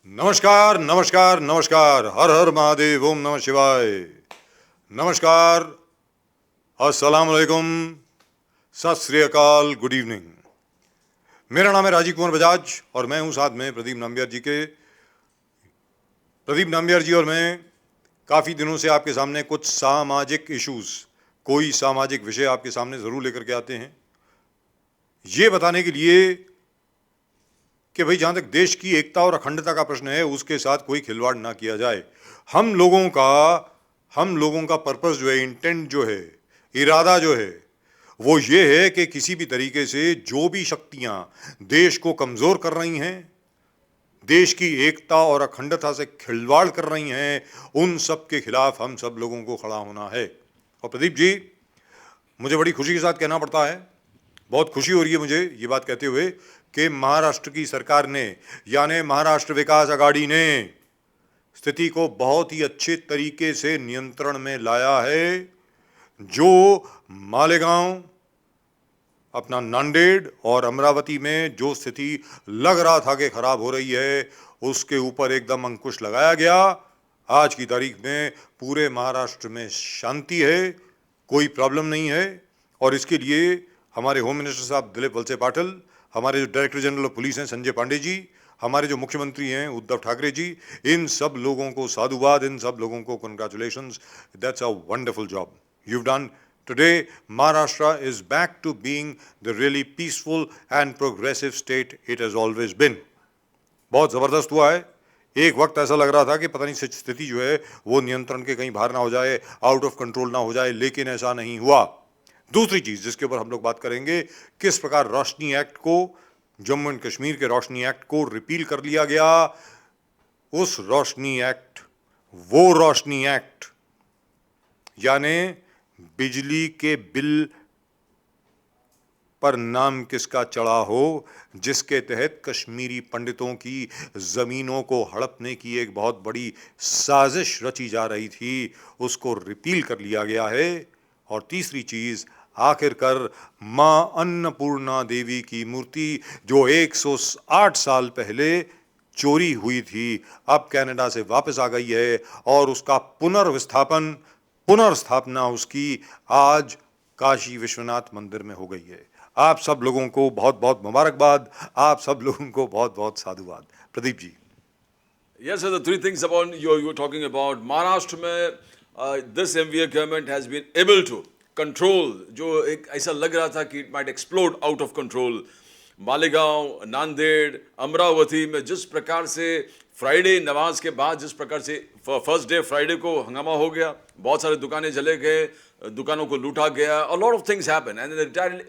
नमस्कार नमस्कार नमस्कार। हर हर महादेव, ओम नमः शिवाय। नमस्कार, अस्सलाम वालेकुम, सत श्री अकाल, गुड इवनिंग। मेरा नाम है राजीव कुमार बजाज और मैं हूं साथ में प्रदीप नाम्बियार जी के। प्रदीप नाम्बियार जी और मैं काफ़ी दिनों से आपके सामने कुछ सामाजिक इश्यूज, कोई सामाजिक विषय आपके सामने ज़रूर लेकर के आते हैं, ये बताने के लिए कि भाई जहाँ तक देश की एकता और अखंडता का प्रश्न है उसके साथ कोई खिलवाड़ ना किया जाए। हम लोगों का पर्पस जो है, इंटेंट जो है, इरादा जो है, वो ये है कि किसी भी तरीके से जो भी शक्तियाँ देश को कमज़ोर कर रही हैं, देश की एकता और अखंडता से खिलवाड़ कर रही हैं, उन सब के खिलाफ हम सब लोगों को खड़ा होना है। और प्रदीप जी, मुझे बड़ी खुशी के साथ कहना पड़ता है, बहुत खुशी हो रही है मुझे ये बात कहते हुए कि महाराष्ट्र की सरकार ने, यानी महाराष्ट्र विकास आघाड़ी ने स्थिति को बहुत ही अच्छे तरीके से नियंत्रण में लाया है। जो मालेगांव, अपना नांदेड़ और अमरावती में जो स्थिति लग रहा था कि खराब हो रही है, उसके ऊपर एकदम अंकुश लगाया गया। आज की तारीख में पूरे महाराष्ट्र में शांति है, कोई प्रॉब्लम नहीं है। और इसके लिए हमारे होम मिनिस्टर साहब दिलीप वलसे पाटिल, हमारे जो डायरेक्टर जनरल ऑफ पुलिस हैं संजय पांडे जी, हमारे जो मुख्यमंत्री हैं उद्धव ठाकरे जी, इन सब लोगों को साधुवाद, इन सब लोगों को congratulations. That's a wonderful job you've done. Today, Maharashtra is back to being the really peaceful and progressive state it has always been. बहुत ज़बरदस्त हुआ है। एक वक्त ऐसा लग रहा था कि पता नहीं स्थिति जो है वो नियंत्रण के कहीं बाहर ना हो जाए, आउट ऑफ कंट्रोल ना हो जाए, लेकिन ऐसा नहीं हुआ। दूसरी चीज़ जिसके ऊपर हम लोग बात करेंगे, किस प्रकार रोशनी एक्ट को, जम्मू एंड कश्मीर के रोशनी एक्ट को रिपील कर लिया गया। उस रोशनी एक्ट, वो रोशनी एक्ट यानी बिजली के बिल पर नाम किसका चढ़ा हो, जिसके तहत कश्मीरी पंडितों की ज़मीनों को हड़पने की एक बहुत बड़ी साजिश रची जा रही थी, उसको रिपील कर लिया गया है। और तीसरी चीज़, आखिरकार माँ अन्नपूर्णा देवी की मूर्ति जो 108 साल पहले चोरी हुई थी, अब कनाडा से वापस आ गई है और उसका पुनर्स्थापना उसकी आज काशी विश्वनाथ मंदिर में हो गई है। आप सब लोगों को बहुत बहुत मुबारकबाद, आप सब लोगों को बहुत बहुत साधुवाद। Pradeep ji. Yes, sir, the three things about you were talking about. Maharashtra में this MVA government has been able to control, जो एक ऐसा लग रहा था कि it might explode out of control. Malegaon, Nanded, Amravati में जिस प्रकार से फ्राइडे नमाज के बाद जिस प्रकार से फर्स्ट डे फ्राइडे को हंगामा हो गया, बहुत सारे दुकानें जले गए, दुकानों को लूटा गया, a lot of things happened, and the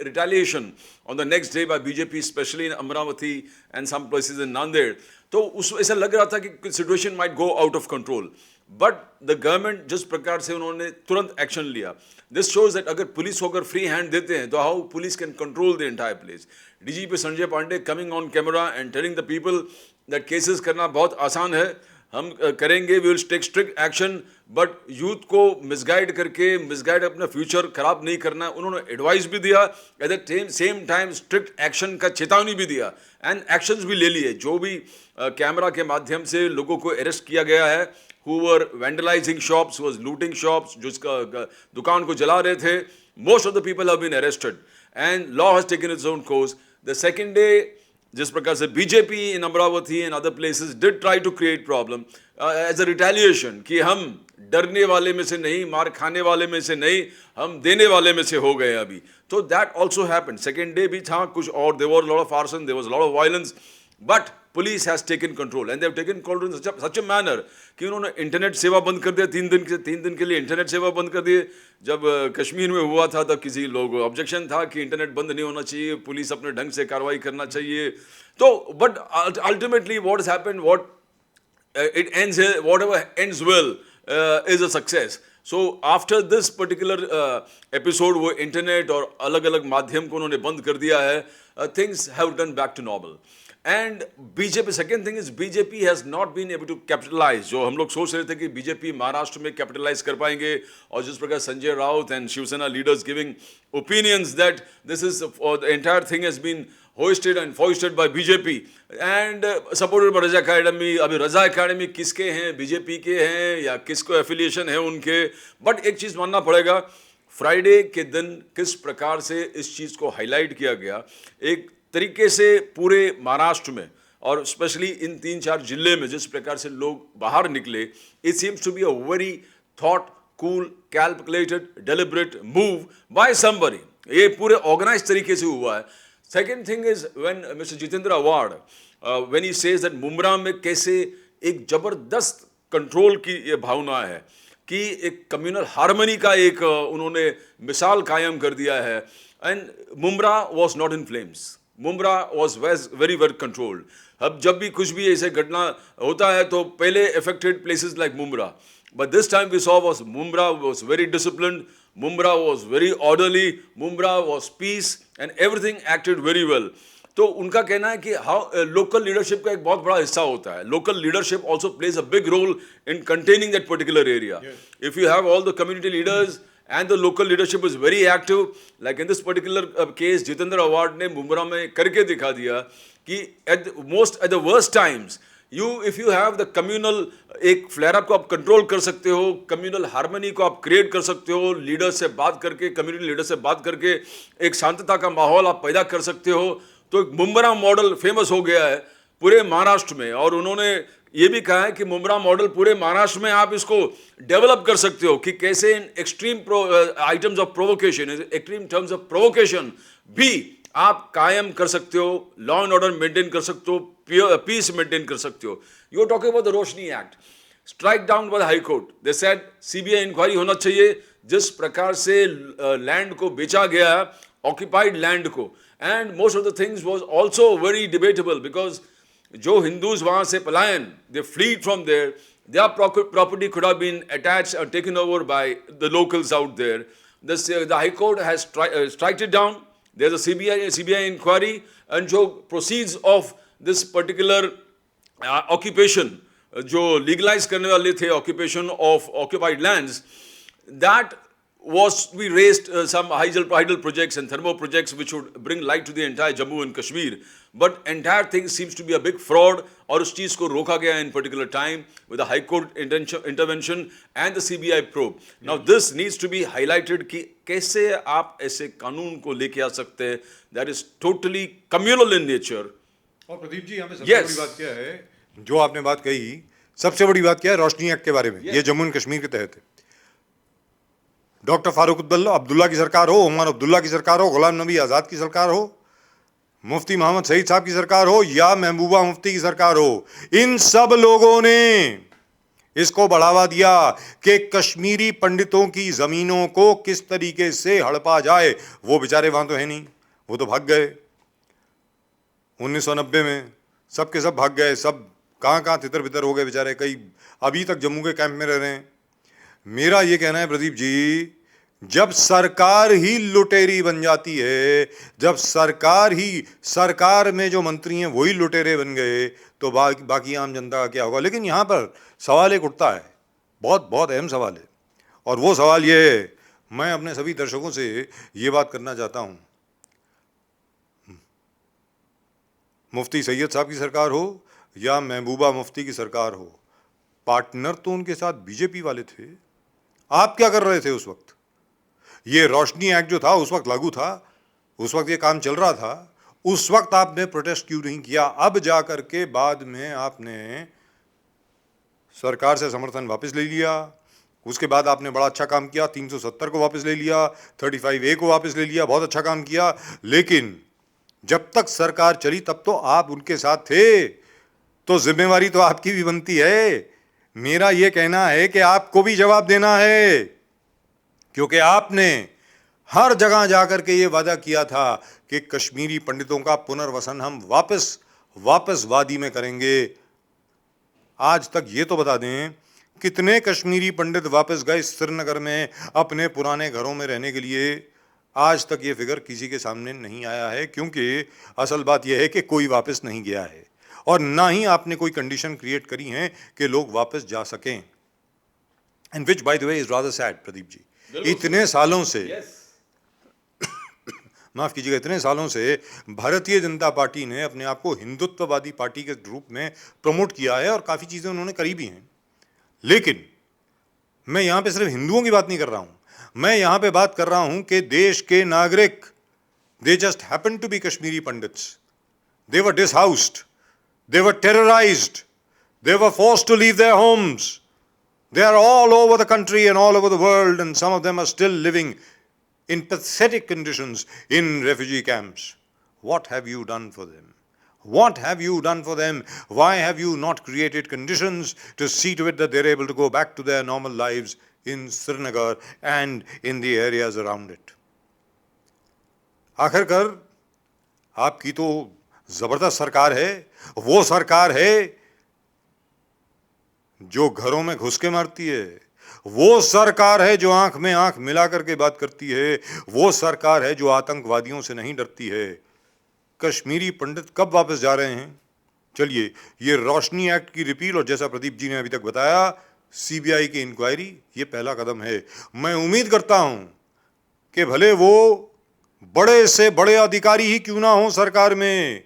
retaliation on the next day by BJP, especially in Amravati and some places in Nanded. तो उस ऐसा लग रहा था कि situation might go out of control, but the government जिस प्रकार से उन्होंने तुरंत एक्शन लिया, दिस शोज दैट अगर पुलिस को अगर फ्री हैंड देते हैं तो how police can control the entire place. DGP Sanjay Pandey coming on camera and telling the people that cases करना बहुत आसान है, हम करेंगे, we will take strict action, but youth को मिसगाइड अपना फ्यूचर खराब नहीं करना। उन्होंने एडवाइस भी दिया, at the same time strict action का चेतावनी भी दिया, एंड एक्शंस भी ले लिए। जो भी कैमरा के माध्यम से लोगों को अरेस्ट किया गया है, who were vandalizing shops, who was looting shops, जिसका दुकान को जला रहे थे, most of the people have been arrested and law has taken its own course. The second day, जिस प्रकार से BJP in Amravati and other places did try to create problem as a retaliation कि हम डरने वाले में से नहीं, मार खाने वाले में से नहीं, हम देने वाले में से हो गए अभी। तो that also happened. Second day भी था कुछ और, there were a lot of arson, there was a lot of violence, but police has taken control and they have taken control in such a manner कि उन्होंने internet सेवा बंद कर दिया। 3 दिन के लिए इंटरनेट सेवा बंद कर दिए। जब कश्मीर में हुआ था तब किसी लोग ऑब्जेक्शन था कि इंटरनेट बंद नहीं होना चाहिए, पुलिस अपने ढंग से कार्रवाई करना चाहिए। तो but ultimately what has happened, what it ends, whatever ends well is a success. So after this particular episode वो इंटरनेट और अलग अलग माध्यम को उन्होंने बंद कर दिया है। Things have done back to normal. And BJP, second thing is BJP has not been able to capitalise. जो हम लोग सोच रहे थे कि बीजेपी महाराष्ट्र में कैपिटलाइज कर पाएंगे, और जिस प्रकार Sanjay Raut and Shiv Sena leaders giving opinions that this is the entire thing has been hoisted and foisted by BJP and supported by Raza Academy. अभी रजा एकेडमी किसके हैं, बीजेपी के हैं या किसको एफिलिएशन है उनके, बट एक चीज़ मानना पड़ेगा, फ्राइडे के दिन किस प्रकार से इस चीज़ को हाईलाइट किया गया, एक तरीके से पूरे महाराष्ट्र में और स्पेशली इन 3-4 जिले में जिस प्रकार से लोग बाहर निकले, it seems to be a very thought cool calculated deliberate move by somebody. ये पूरे ऑर्गेनाइज तरीके से हुआ है. Second thing is when mister Jitendra Awhad when he says that Mumbra में कैसे एक जबरदस्त कंट्रोल की ये भावना है कि एक कम्युनल हार्मनी का एक उन्होंने मिसाल कायम कर दिया है. And Mumbra was not in flames, Mumbra was very well controlled. अब जब भी कुछ भी ऐसे घटना होता है तो पहले affected places like Mumbra, but this time we saw was Mumbra was very disciplined, Mumbra was very orderly, Mumbra was peace and everything acted very well. तो उनका कहना है कि हाउ लोकल लीडरशिप का एक बहुत बड़ा हिस्सा होता है. Local leadership also plays a big role in containing that particular area. If you have all the community leaders and the local leadership is very active, like in this particular case Jitendra award ने मुंब्रा में करके दिखा दिया कि at the worst times if you have the communal एक flare up को आप control कर सकते हो, कम्युनल हार्मनी को आप क्रिएट कर सकते हो, लीडर से बात करके, कम्युनिटी लीडर से बात करके एक शांतता का माहौल आप पैदा कर सकते हो. तो एक मुंब्रा मॉडल फेमस हो गया है पूरे महाराष्ट्र में, और उन्होंने ये भी कहा है कि मुंब्रा मॉडल पूरे महाराष्ट्र में आप इसको डेवलप कर सकते हो कि कैसे in extreme items of provocation, extreme terms of provocation भी आप कायम कर सकते हो, लॉ एंड ऑर्डर मेंटेन कर सकते हो, पीस मेंटेन कर सकते हो. You are talking about the Roshni act, strike down by the high court. They said CBI inquiry होना चाहिए. जिस प्रकार से लैंड को बेचा गया, ऑक्यूपाइड लैंड को, and most of the things was also very debatable because जो हिंदूज वहां से पलायन, they fled from there, their property could have been attached or taken over by the locals out there. The High Court has striked it down. There's a CBI inquiry, and जो proceeds of this particular occupation, जो legalize करने वाले थे occupation of occupied lands, that was we raised some hydel projects and thermo projects which would bring light to the entire Jammu and Kashmir. But entire thing seems to be a big fraud, और उस चीज़ को रोका गया in particular time with the High Court intervention and the CBI probe. Now this needs to be highlighted कि कैसे आप ऐसे कानून को लेके आ सकते हैं that is totally communal in nature. और प्रदीप जी, यहाँ पे सबसे बड़ी बात क्या है, जो आपने बात कही, सबसे बड़ी बात क्या है रोशनी एक्ट के बारे में. ये जम्मू एंड कश्मीर के तहत है. डॉक्टर फारूक अब्दुल्ला की सरकार हो, उमर अब्दुल्ला की सरकार हो, गुलाम नबी आज़ाद की सरकार हो, मुफ्ती मोहम्मद सईद साहब की सरकार हो या महबूबा मुफ्ती की सरकार हो, इन सब लोगों ने इसको बढ़ावा दिया कि कश्मीरी पंडितों की ज़मीनों को किस तरीके से हड़पा जाए. वो बेचारे वहाँ तो है नहीं, वो तो भाग गए 1990 में, सब के सब भाग गए, सब कहाँ तितर बितर हो गए बेचारे. कई अभी तक जम्मू के कैंप में रह रहे हैं. मेरा ये कहना है प्रदीप जी, जब सरकार ही लुटेरी बन जाती है, जब सरकार में जो मंत्री हैं वही लुटेरे बन गए, तो बाकी आम जनता का क्या होगा. लेकिन यहाँ पर सवाल एक उठता है, बहुत बहुत अहम सवाल है, और वो सवाल ये है, मैं अपने सभी दर्शकों से ये बात करना चाहता हूँ, मुफ्ती सैयद साहब की सरकार हो या महबूबा मुफ्ती की सरकार हो, पार्टनर तो उनके साथ बीजेपी वाले थे. आप क्या कर रहे थे उस वक्त? ये रोशनी एक्ट जो था उस वक्त लागू था, उस वक्त ये काम चल रहा था, उस वक्त आपने प्रोटेस्ट क्यों नहीं किया? अब जा कर के बाद में आपने सरकार से समर्थन वापस ले लिया, उसके बाद आपने बड़ा अच्छा काम किया, 370 को वापस ले लिया, 35A को वापस ले लिया, बहुत अच्छा काम किया. लेकिन जब तक सरकार चली तब तो आप उनके साथ थे, तो जिम्मेवारी तो आपकी भी बनती है. मेरा ये कहना है कि आपको भी जवाब देना है, क्योंकि आपने हर जगह जाकर के ये वादा किया था कि कश्मीरी पंडितों का पुनर्वसन हम वापस वादी में करेंगे. आज तक ये तो बता दें, कितने कश्मीरी पंडित वापस गए श्रीनगर में अपने पुराने घरों में रहने के लिए? आज तक ये फिगर किसी के सामने नहीं आया है, क्योंकि असल बात यह है कि कोई वापस नहीं गया है, और ना ही आपने कोई कंडीशन क्रिएट करी हैं कि लोग वापस जा सकें. And which by the way is rather sad Pradeep ji, इतने सालों से माफ़ कीजिएगा, इतने सालों से भारतीय जनता पार्टी ने अपने आप को हिंदुत्ववादी पार्टी के रूप में प्रमोट किया है और काफ़ी चीज़ें उन्होंने करी भी हैं। लेकिन मैं यहाँ पे सिर्फ हिंदुओं की बात नहीं कर रहा हूँ, मैं यहाँ पे बात कर रहा हूँ कि देश के नागरिक, they just happen to be Kashmiri pandits, they were dishoused, they were terrorized, they were forced to leave their homes. They are all over the country and all over the world, and some of them are still living in pathetic conditions in refugee camps. What have you done for them? What have you done for them? Why have you not created conditions to see to it that they're able to go back to their normal lives in Srinagar and in the areas around it? आखिरकार आपकी तो जबरदस्त सरकार है, वो सरकार है जो घरों में घुस के मारती है, वो सरकार है जो आंख में आंख मिला करके बात करती है, वो सरकार है जो आतंकवादियों से नहीं डरती है। कश्मीरी पंडित कब वापस जा रहे हैं? चलिए, ये रोशनी एक्ट की रिपील और जैसा प्रदीप जी ने अभी तक बताया सीबीआई की इंक्वायरी, ये पहला कदम है। मैं उम्मीद करता हूं कि भले वो बड़े से बड़े अधिकारी ही क्यों ना हो सरकार में,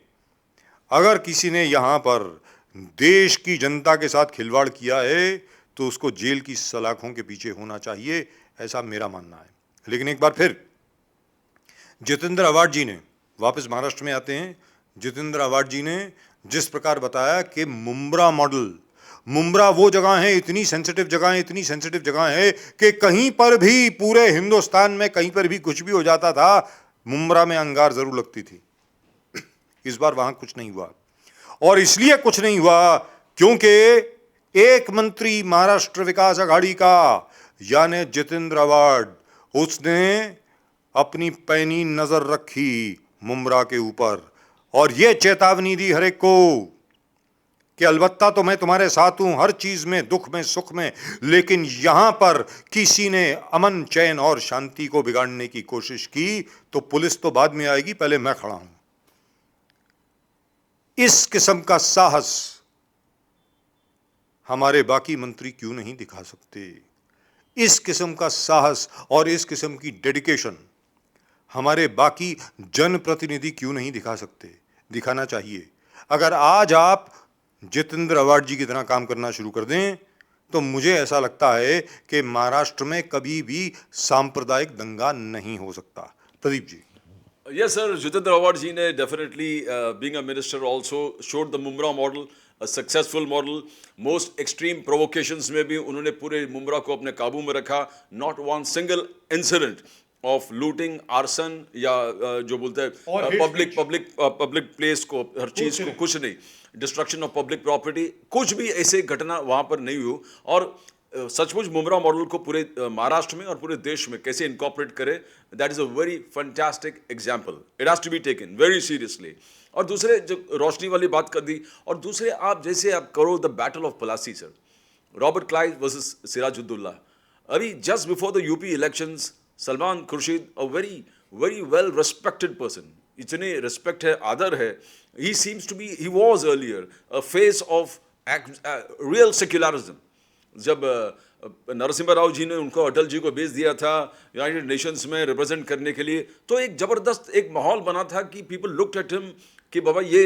अगर किसी ने यहाँ पर देश की जनता के साथ खिलवाड़ किया है तो उसको जेल की सलाखों के पीछे होना चाहिए, ऐसा मेरा मानना है। लेकिन एक बार फिर जितेंद्र आवाड जी ने, वापस महाराष्ट्र में आते हैं, जितेंद्र आवाड जी ने जिस प्रकार बताया कि मुंब्रा मॉडल, मुंब्रा वो जगह है, इतनी सेंसिटिव जगह है, इतनी सेंसिटिव जगह है कि कहीं पर भी पूरे हिंदुस्तान में कहीं पर भी कुछ भी हो जाता था, मुंब्रा में अंगार जरूर लगती थी। इस बार वहां कुछ नहीं हुआ, और इसलिए कुछ नहीं हुआ क्योंकि एक मंत्री महाराष्ट्र विकास आघाड़ी का यानी जितेंद्र आवाड, उसने अपनी पैनी नजर रखी मुंब्रा के ऊपर और यह चेतावनी दी हर एक को कि अलबत्ता तो मैं तुम्हारे साथ हूं हर चीज में, दुख में, सुख में, लेकिन यहां पर किसी ने अमन, चैन और शांति को बिगाड़ने की कोशिश की तो पुलिस तो बाद में आएगी, पहले मैं खड़ा हूं। इस किस्म का साहस हमारे बाकी मंत्री क्यों नहीं दिखा सकते? इस किस्म का साहस और इस किस्म की डेडिकेशन हमारे बाकी जनप्रतिनिधि क्यों नहीं दिखा सकते? दिखाना चाहिए। अगर आज आप जितेंद्र आवाड जी की तरह काम करना शुरू कर दें तो मुझे ऐसा लगता है कि महाराष्ट्र में कभी भी सांप्रदायिक दंगा नहीं हो सकता। Pradeep ji. Yes, sir. Jitendra Awad ji ne definitely, being a minister, also showed the Mumra model, a successful model. Most extreme provocations में भी उन्होंने पूरे मुमरा को अपने काबू में रखा. Not one single incident of looting, arson या जो बोलते हैं public place को, हर चीज को, कुछ नहीं, destruction of public property, कुछ भी ऐसे घटना वहाँ पर नहीं हुई। और सचमुच मुमरा मॉडल को पूरे महाराष्ट्र में और पूरे देश में कैसे इनकॉर्पोरेट करे, that is a very fantastic example. It has to be taken very seriously. और दूसरे जो रोशनी वाली बात कर दी, और दूसरे आप जैसे आप करो the battle of Plassey sir, Robert Clive versus Sirajuddaula, अभी just before the UP elections, Salman Khurshid, a very very well respected person, इतने रिस्पेक्ट है, आदर है, he seems to be, he was earlier a face of real secularism. जब नरसिम्हा राव जी ने उनको अटल जी को भेज दिया था यूनाइटेड नेशंस में रिप्रेजेंट करने के लिए, तो एक ज़बरदस्त एक माहौल बना था कि पीपल लुक्ड एट हिम कि बाबा ये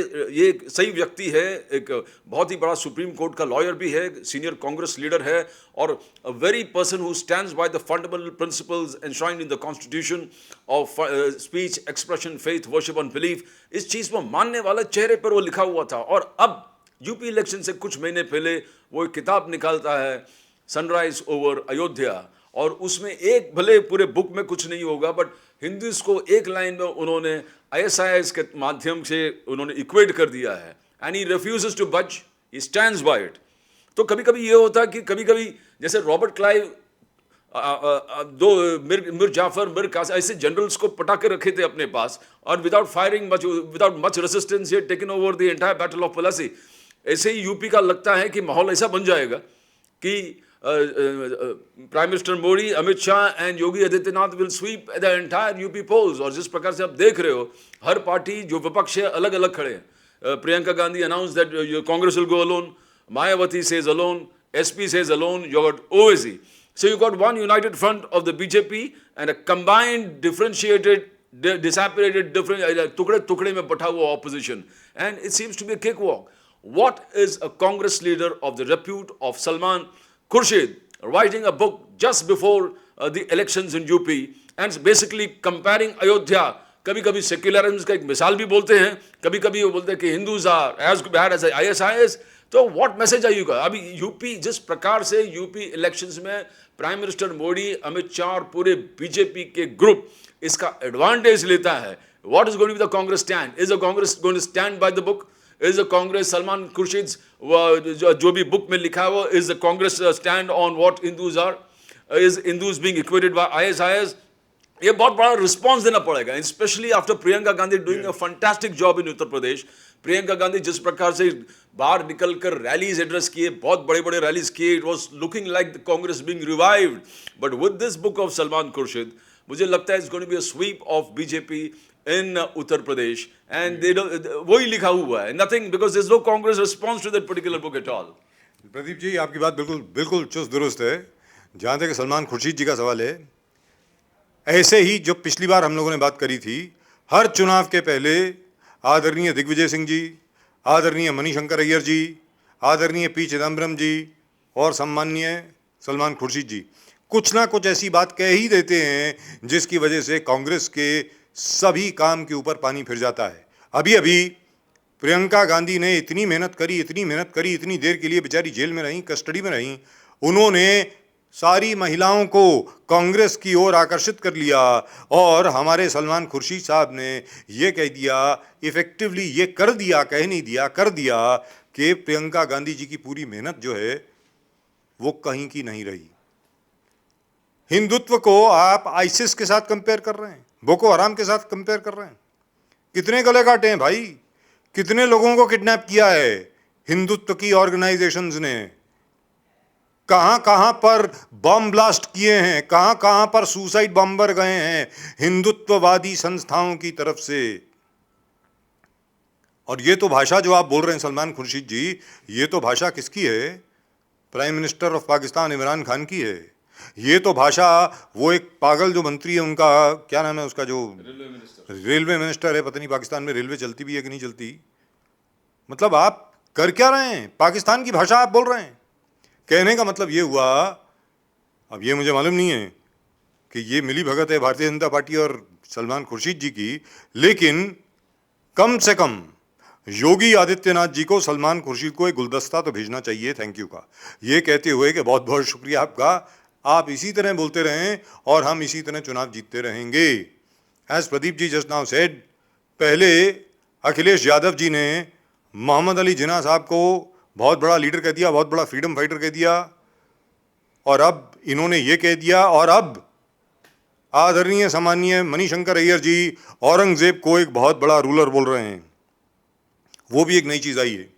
एक सही व्यक्ति है, एक बहुत ही बड़ा सुप्रीम कोर्ट का लॉयर भी है, सीनियर कांग्रेस लीडर है, और a very person who stands by the fundamental principles enshrined in the constitution of speech, expression, faith, worship and belief. इस चीज़ को मानने वाले चेहरे पर वो लिखा हुआ था। और अब यूपी इलेक्शन से कुछ महीने पहले वो एक किताब निकालता है, सनराइज ओवर अयोध्या, और उसमें एक, भले पूरे बुक में कुछ नहीं होगा, बट हिंदूज को एक लाइन में उन्होंने ISIS के माध्यम से उन्होंने इक्वेट कर दिया है, एंड ही रिफ्यूजेस टू बच, ही स्टैंड्स बाय इट। तो कभी कभी ये होता है कि कभी कभी जैसे रॉबर्ट क्लाइव, दो मिर जाफर, मिर कासिम, ऐसे जनरल्स को पटा के रखे थे अपने पास, और without firing much, without much resistance, he taken over the entire battle of Plassey. ऐसे ही यूपी का लगता है कि माहौल ऐसा बन जाएगा कि prime minister Modi, Amit Shah and Yogi Adityanath will sweep the entire UP polls. और जिस प्रकार से आप देख रहे हो, हर पार्टी जो विपक्ष है अलग अलग खड़े हैं। Priyanka Gandhi announce that Congress will go alone, Mayawati says alone, SP says alone, you got OAC. So you got one united front of the BJP and a combined differentiated disapparated, different टुकड़े टुकड़े में बटा हुआ opposition, and it seems to be a cakewalk. What is a Congress leader of the repute of Salman Khurshid writing a book just before the elections in UP and basically comparing Ayodhya? कभी कभी secularism का एक मिसाल भी बोलते हैं, कभी कभी वो बोलते हैं कि Hindus are as bad as ISIS. तो व्हाट मैसेज आएगा? अभी यूपी जिस प्रकार से यूपी इलेक्शंस में प्राइम मिनिस्टर मोदी, अमित शाह और पूरे बीजेपी के ग्रुप इसका एडवांटेज लेता है, what is going to be the Congress stand? Is the Congress going to stand by the book? Is the Congress Salman Khurshid जो भी बुक में लिखा हुआ, is the Congress stand on what Hindus are? Is Hindus being equated by ISIS? ये बहुत बड़ा रिस्पांस देना पड़ेगा, specially after Priyanka Gandhi doing a fantastic job in Uttar Pradesh. Priyanka Gandhi जिस प्रकार से बाहर निकलकर रैलीज एड्रेस किए, बहुत बड़े बड़े रैलीज किए, it was looking like the Congress being revived. But with this book of Salman Khurshid, मुझे लगता है it's going to be a sweep of BJP in Uttar Pradesh, and they वही लिखा हुआ है, nothing, because there is no Congress response to that particular book at all. Pradeep ji, आपकी बात बिल्कुल बिल्कुल चुस्त दुरुस्त है. जहाँ तक सलमान खुर्शीद जी का सवाल है, ऐसे ही जो पिछली बार हम लोगों ने बात करी थी, हर चुनाव के पहले आदरणीय दिग्विजय सिंह जी, आदरणीय मणिशंकर अय्यर जी, आदरणीय P चिदम्बरम जी और सम्माननीय सलमान खुर्शीद जी कुछ ना कुछ ऐसी बात कह ही देते हैं जिसकी वजह से कांग्रेस के सभी काम के ऊपर पानी फिर जाता है. अभी अभी प्रियंका गांधी ने इतनी मेहनत करी, इतनी देर के लिए बेचारी जेल में रहीं, कस्टडी में रहीं. उन्होंने सारी महिलाओं को कांग्रेस की ओर आकर्षित कर लिया और हमारे सलमान खुर्शीद साहब ने ये कह दिया, इफेक्टिवली ये कर दिया, कह नहीं दिया, कर दिया कि प्रियंका गांधी जी की पूरी मेहनत जो है वो कहीं की नहीं रही. हिंदुत्व को आप आईसिस के साथ कंपेयर कर रहे हैं, बोको हराम के साथ कंपेयर कर रहे हैं. कितने गले काटे हैं भाई, कितने लोगों को किडनैप किया है हिंदुत्व की ऑर्गेनाइजेशंस ने, कहां कहां पर बम ब्लास्ट किए हैं, कहां कहां पर सुसाइड बॉम्बर गए हैं हिंदुत्ववादी संस्थाओं की तरफ से. और ये तो भाषा जो आप बोल रहे हैं सलमान खुर्शीद जी, ये तो भाषा किसकी है? Prime minister of Pakistan Imran Khan की है. ये तो भाषा वो एक पागल जो मंत्री है, उनका क्या नाम है उसका, जो रेलवे मिनिस्टर है, पता नहीं पाकिस्तान में रेलवे चलती भी है कि नहीं चलती. मतलब आप कर क्या रहे हैं? पाकिस्तान की भाषा आप बोल रहे हैं. कहने का मतलब ये हुआ, अब ये मुझे मालूम नहीं है कि ये मिली भगत है भारतीय जनता पार्टी और सलमान खुर्शीद जी की, लेकिन कम से कम योगी आदित्यनाथ जी को सलमान खुर्शीद को एक गुलदस्ता तो भेजना चाहिए थैंक यू का, ये कहते हुए कि बहुत बहुत शुक्रिया आपका, आप इसी तरह बोलते रहें और हम इसी तरह चुनाव जीतते रहेंगे. As Pradeep ji just now said, पहले अखिलेश यादव जी ने मोहम्मद अली जिन्ना साहब को बहुत बड़ा लीडर कह दिया, बहुत बड़ा फ्रीडम फाइटर कह दिया, और अब इन्होंने ये कह दिया, और अब आदरणीय सम्माननीय मणिशंकर अय्यर जी औरंगजेब को एक बहुत बड़ा रूलर बोल रहे हैं. वो भी एक नई चीज आई है.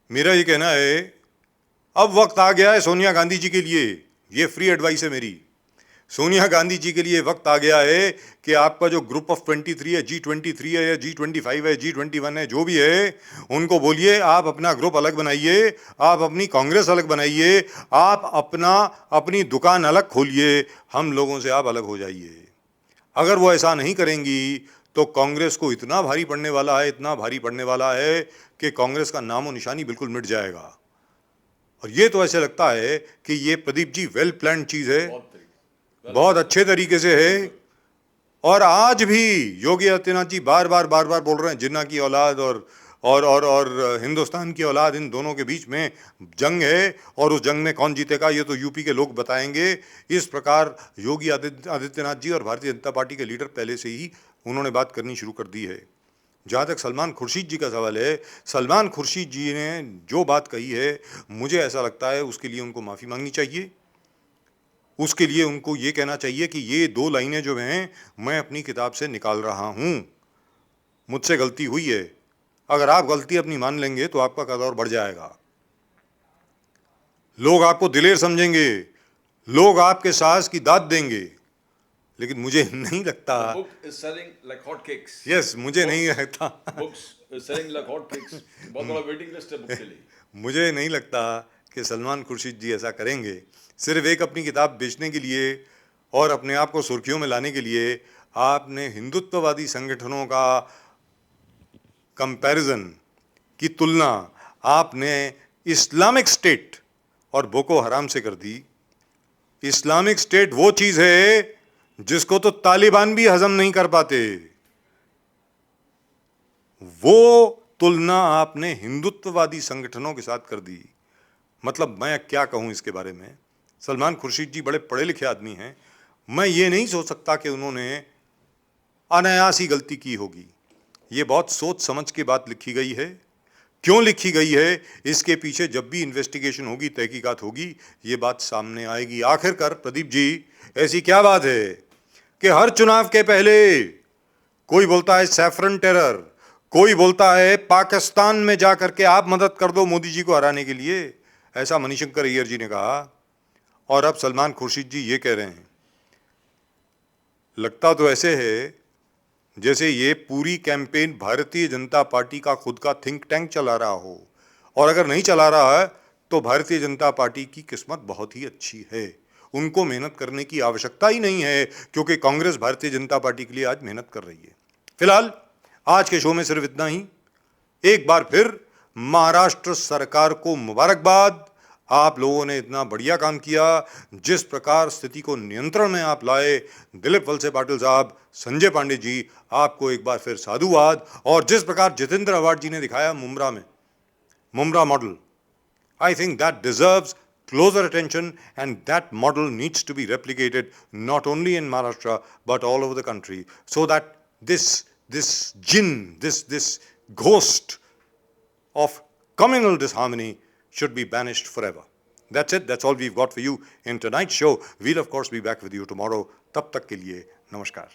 मेरा ये कहना है, अब वक्त आ गया है सोनिया गांधी जी के लिए, ये फ्री एडवाइस है मेरी, सोनिया गांधी जी के लिए वक्त आ गया है कि आपका जो ग्रुप ऑफ 23 है, G23 है या G25 है, G21 है, जो भी है, उनको बोलिए आप अपना ग्रुप अलग बनाइए, आप अपनी कांग्रेस अलग बनाइए, आप अपनी दुकान अलग खोलिए, हम लोगों से आप अलग हो जाइए. अगर वो ऐसा नहीं करेंगी तो कांग्रेस को इतना भारी पड़ने वाला है, इतना भारी पड़ने वाला है कि कांग्रेस का नामो निशानी बिल्कुल मिट जाएगा. और ये तो ऐसे लगता है कि ये प्रदीप जी वेल प्लान चीज़ है, बहुत अच्छे तरीके से है. और आज भी योगी आदित्यनाथ जी बार बार बोल रहे हैं जिन्ना की औलाद और हिंदुस्तान की औलाद, इन दोनों के बीच में जंग है और उस जंग में कौन जीतेगा ये तो यूपी के लोग बताएंगे. इस प्रकार योगी आदित्यनाथ जी और भारतीय जनता पार्टी के लीडर पहले से ही उन्होंने बात करनी शुरू कर दी है. जहाँ तक सलमान खुर्शीद जी का सवाल है, सलमान खुर्शीद जी ने जो बात कही है, मुझे ऐसा लगता है उसके लिए उनको माफ़ी मांगनी चाहिए. उसके लिए उनको ये कहना चाहिए कि ये 2 लाइनें जो हैं मैं अपनी किताब से निकाल रहा हूँ, मुझसे गलती हुई है. अगर आप गलती अपनी मान लेंगे तो आपका कद और बढ़ जाएगा, लोग आपको दिलेर समझेंगे, लोग आपके साहस की दाद देंगे. लेकिन मुझे नहीं लगता, यस मुझे नहीं लगता, मुझे नहीं लगता कि सलमान खुर्शीद जी ऐसा करेंगे. सिर्फ एक अपनी किताब बेचने के लिए और अपने आप को सुर्खियों में लाने के लिए आपने हिंदुत्ववादी संगठनों का कंपैरिजन की तुलना आपने इस्लामिक स्टेट और बोको हराम से कर दी। इस्लामिक स्टेट वो चीज है जिसको तो तालिबान भी हजम नहीं कर पाते। वो तुलना आपने हिंदुत्ववादी संगठनों के साथ कर दी। मतलब मैं क्या कहूं इसके बारे में। सलमान खुर्शीद जी बड़े पढ़े लिखे आदमी हैं। मैं ये नहीं सोच सकता कि उन्होंने अनायास ही गलती की होगी। ये बहुत सोच समझ के बात लिखी गई है। क्यों लिखी गई है, इसके पीछे जब भी इन्वेस्टिगेशन होगी, तहकीकात होगी, ये बात सामने आएगी। आखिरकार प्रदीप जी, ऐसी क्या बात है कि हर चुनाव के पहले कोई बोलता है सैफरन टेरर, कोई बोलता है पाकिस्तान में जाकर के आप मदद कर दो मोदी जी को हराने के लिए, ऐसा मणिशंकर अय्यर जी ने कहा। और अब सलमान खुर्शीद जी ये कह रहे हैं। लगता तो ऐसे है जैसे ये पूरी कैंपेन भारतीय जनता पार्टी का खुद का थिंक टैंक चला रहा हो, और अगर नहीं चला रहा है तो भारतीय जनता पार्टी की किस्मत बहुत ही अच्छी है। उनको मेहनत करने की आवश्यकता ही नहीं है, क्योंकि कांग्रेस भारतीय जनता पार्टी के लिए आज मेहनत कर रही है। फिलहाल आज के शो में सिर्फ इतना ही। एक बार फिर महाराष्ट्र सरकार को मुबारकबाद। आप लोगों ने इतना बढ़िया काम किया। जिस प्रकार स्थिति को नियंत्रण में आप लाए, दिलीप वलसे पाटिल साहब, संजय पांडे जी, आपको एक बार फिर साधुवाद। और जिस प्रकार जितेंद्र अवार्ड जी ने दिखाया मुंब्रा में, Mumbra model, I think that deserves closer attention, and that model needs to be replicated not only in Maharashtra but all over the country, so that this jinn, this ghost of communal disharmony should be banished forever. That's it. That's all we've got for you in tonight's show. We'll of course be back with you tomorrow. तब तक के लिए नमस्कार.